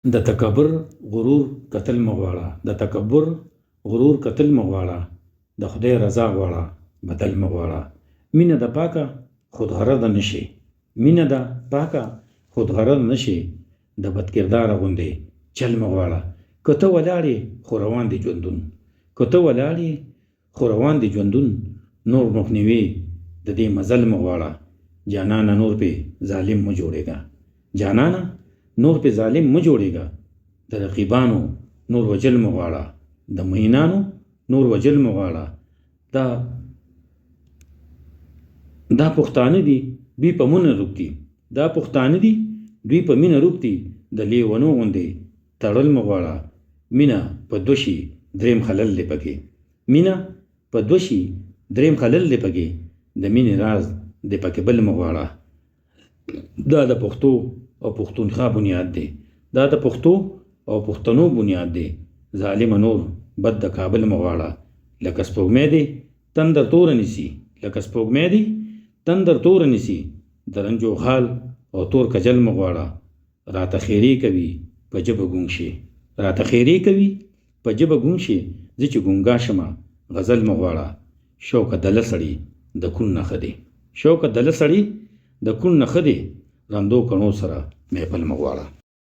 د تکبر غرور قتل مغواړه، د تکبر غرور قتل مغواړه، د خدای رضا غواړه بدل مغواړه. مینه د پاکه خود غرض نشي، مینه د پاکه خود غرض نشي، د بد کردار غوندې چل مغواړه. کته ولاړې خو روان دي ژوندون، کته ولاړې خو روان دي ژوندون، نور مخنیوي د دې مزل مغواړه. جانانه نور په ظالم مو جوړېږه، جانانه نور په ظالم مو جوړېږه. د رقیبانو نور وجل مغواړه، د مینانو نور وجل مغواړه. دا پښتانه دي دوی په مینه روږدي، دا پښتانه دي دوی په مینه روږدي، د لیونو غوندې تړل مغواړه. مینه په دوشي دریم خلل دی پکې، مینه په دوشي دریم خلل دی پکې، د مینې راز دی پکې بل مغواړه. دا د پښتو او پښتونخوا بنیاد دی، دا د پښتو او پښتنو بنیاد دی. ظالم نور بد د کابل مغواړه، لکه سپوږمۍ دی تندر تور نیسي، لکه سپوږمۍ دی تندر تور نیسي، د رنجو خال او تور کجل مغواړه. راته خیری کوي په جبه ګونګ شي، راته خیری کوي په جبه ګونګ شي، زه چې ګونګا شمه غزل مغواړه. شوکه دله سړي د کون نښه دی، شوکه دله سړي د کون نښه دی، رندو کڼو سره محفل مغواړه.